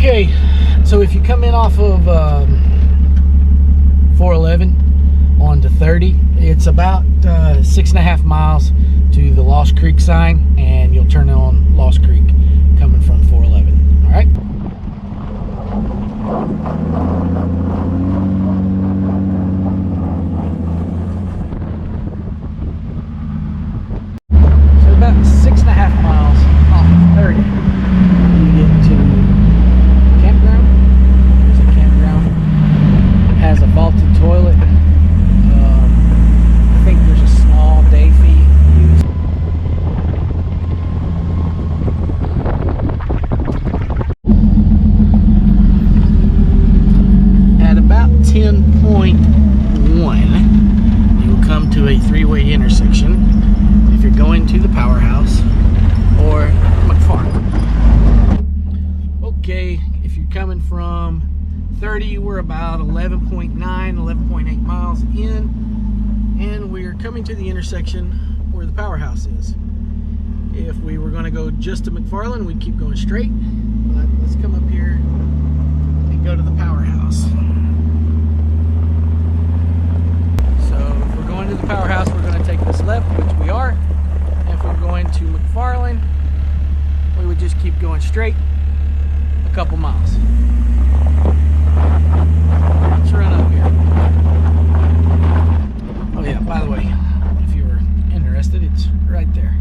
Okay, so if you come in off of 411 onto 30, it's about 6.5 miles to the Lost Creek sign, and you'll turn on Lost Creek coming from 411. All right. So about 6.5 miles off of 30, you get to campground. There's a campground. It has a vaulted toilet. I think there's a small day fee used. At about 10.1, you will come to a three-way intersection if you're going to the Powerhouse or McFarland. Okay, if you're coming from 30, we're about 11.9, 11.8 miles in, and we're coming to the intersection where the Powerhouse is. If we were going to go just to McFarland, we'd keep going straight, but let's come up here and go to the Powerhouse. So if we're going to the Powerhouse, we're going to take this left, which we are. And if we're going to McFarland, we would just keep going straight a couple miles. Let's run up here. Oh yeah, by the way, if you were interested, it's right there.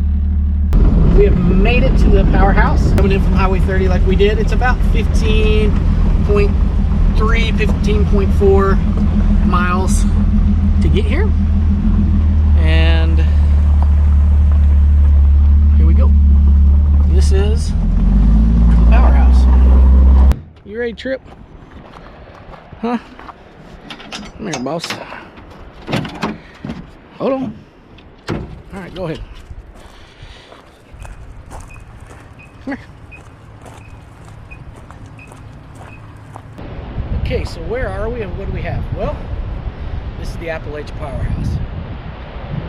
We have made it to the Powerhouse. Coming in from Highway 30 like we did, it's about 15.3, 15.4 miles to get here. And here we go. This is the Powerhouse. You ready, Trip? Huh? Come here, boss. Hold on. All right, go ahead. Come here. Okay, so where are we and what do we have? Well, this is the Appalachian Powerhouse.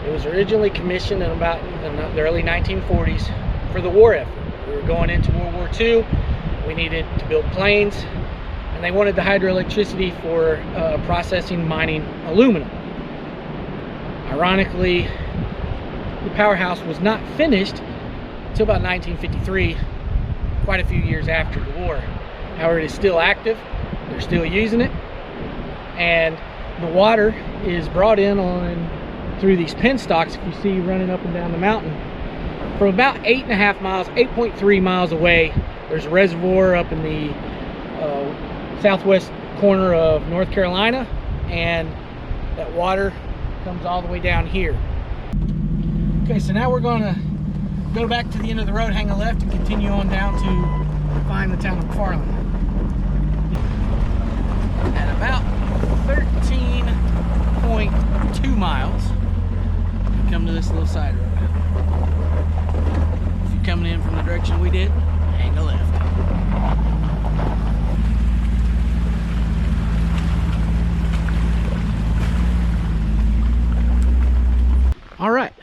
It was originally commissioned in about the early 1940s for the war effort. We were going into World War II. We needed to build planes, and they wanted the hydroelectricity for processing, mining aluminum. Ironically, the Powerhouse was not finished until about 1953, quite a few years after the war. However, it is still active. They're still using it, and the water is brought in through these penstocks, if you see running up and down the mountain. From about 8.5 miles, 8.3 miles away, there's a reservoir up in the southwest corner of North Carolina, and that water comes all the way down here. Okay, so now we're going to go back to the end of the road, hang a left, and continue on down to find the town of McFarland. At about 13.2 miles, you come to this little side road. If you're coming in from the direction we did, hang a left. All right,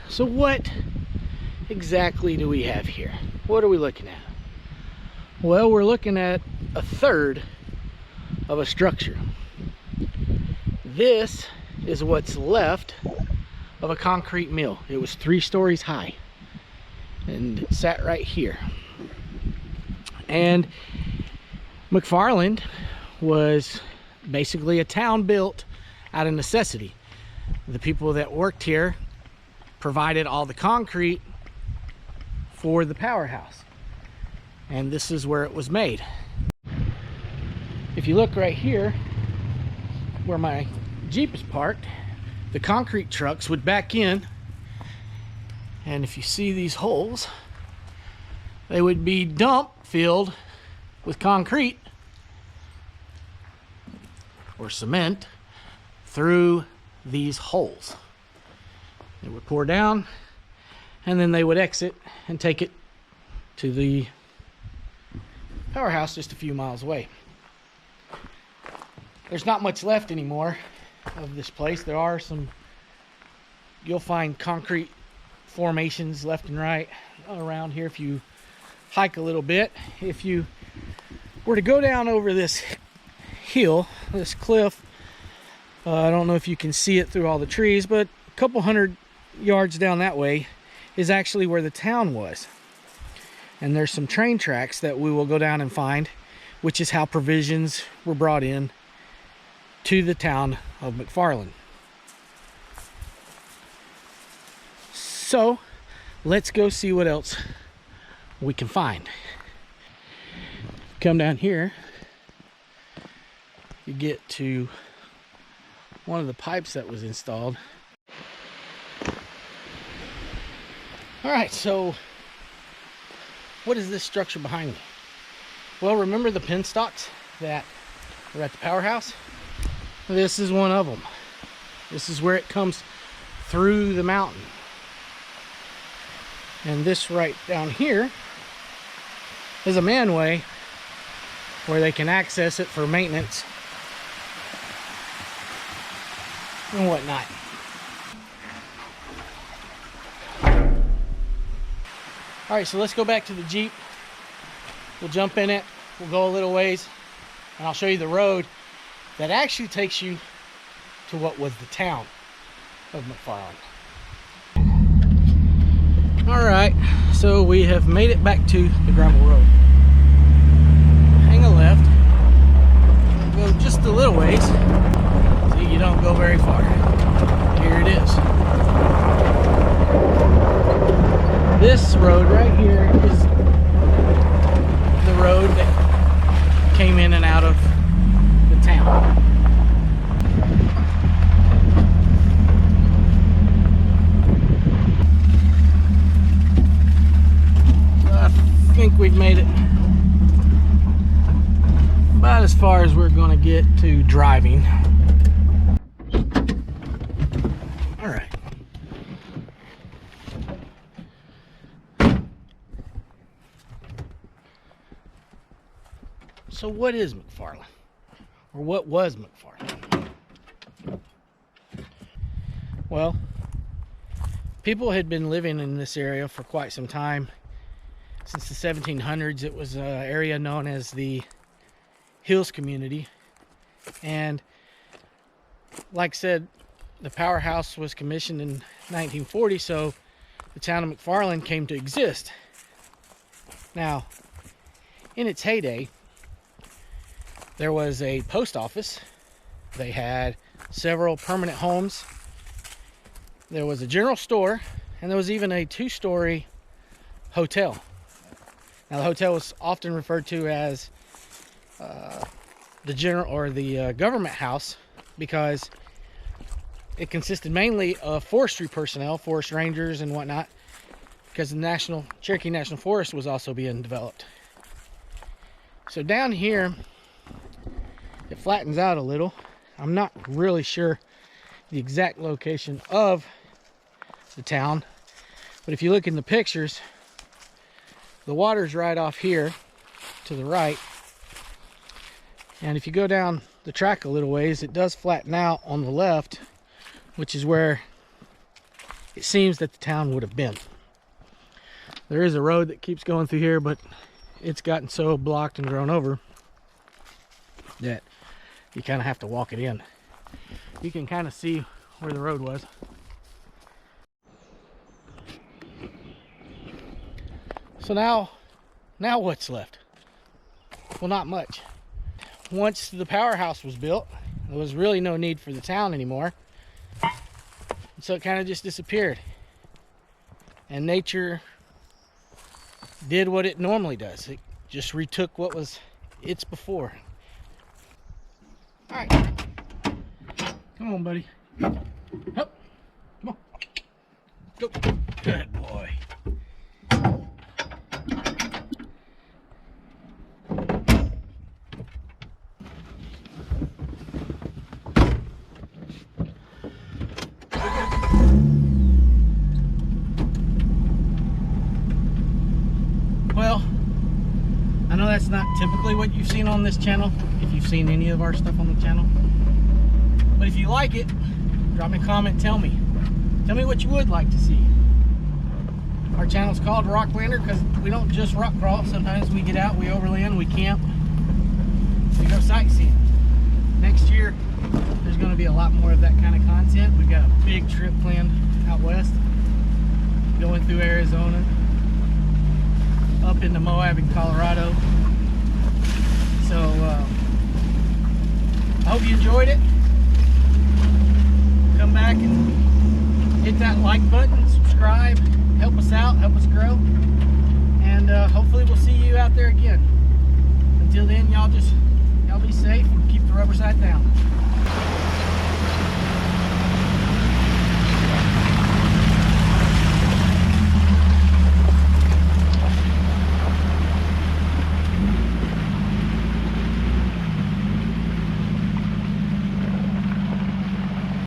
so what exactly do we have here? What are we looking at? Well, we're looking at a third of a structure. This is what's left of a concrete mill. It was 3 stories high, and it sat right here. And McFarland was basically a town built out of necessity. The people that worked here provided all the concrete for the Powerhouse, and this is where it was made. If you look right here where my Jeep is parked, the concrete trucks would back in, and if you see these holes, they would be filled with concrete or cement through these holes. It would pour down, and then they would exit and take it to the Powerhouse just a few miles away. There's not much left anymore of this place. There are some, you'll find concrete formations left and right around here if you hike a little bit. If you were to go down over this hill, this cliff, I don't know if you can see it through all the trees, but a couple hundred yards down that way is actually where the town was. And there's some train tracks that we will go down and find, which is how provisions were brought in to the town of McFarland. So let's go see what else we can find. Come down here, you get to one of the pipes that was installed. All right, so what is this structure behind me? Well, remember the penstocks that were at the Powerhouse? This is one of them. This is where it comes through the mountain. And this right down here is a manway where they can access it for maintenance and whatnot. All right, so let's go back to the Jeep. We'll jump in it, we'll go a little ways, and I'll show you the road that actually takes you to what was the town of McFarland. All right, so we have made it back to the gravel road. Hang a left, go just a little ways, so you don't go very far. Here it is. This road right here is the road that came in and out of the town. I think we've made it about as far as we're going to get to driving. All right. So what is McFarland? Or what was McFarland? Well, people had been living in this area for quite some time. Since the 1700s, it was an area known as the Hills Community. And like I said, the Powerhouse was commissioned in 1940, so the town of McFarland came to exist. Now, in its heyday, there was a post office. They had several permanent homes. There was a general store, and there was even a two-story hotel. Now, the hotel was often referred to as the general or the government house because it consisted mainly of forestry personnel, forest rangers and whatnot, because the Cherokee National Forest was also being developed. So down here, it flattens out a little. I'm not really sure the exact location of the town, but if you look in the pictures, the water's right off here to the right, and if you go down the track a little ways, it does flatten out on the left, which is where it seems that the town would have been. There is a road that keeps going through here, but it's gotten so blocked and grown over that you kind of have to walk it in. You can kind of see where the road was. So now what's left? Well, not much. Once the Powerhouse was built, there was really no need for the town anymore. So it kind of just disappeared. And nature did what it normally does. It just retook what was its before. All right. Come on, buddy. Up. Come on. Go. Good boy. Well, I know that's not typically what you've seen on this channel, if you've seen any of our stuff on the channel. But if you like it, drop me a comment, tell me what you would like to see. Our channel's called Rocklander because we don't just rock crawl. Sometimes we get out, we overland, we camp, sightseeing. Next year, there's going to be a lot more of that kind of content. We've got a big trip planned out west, going through Arizona, up into Moab and Colorado. So I hope you enjoyed it. Come back and hit that like button, subscribe, help us out, help us grow, and hopefully we'll see you out there again. Until then, y'all be safe and keep the rubber side down.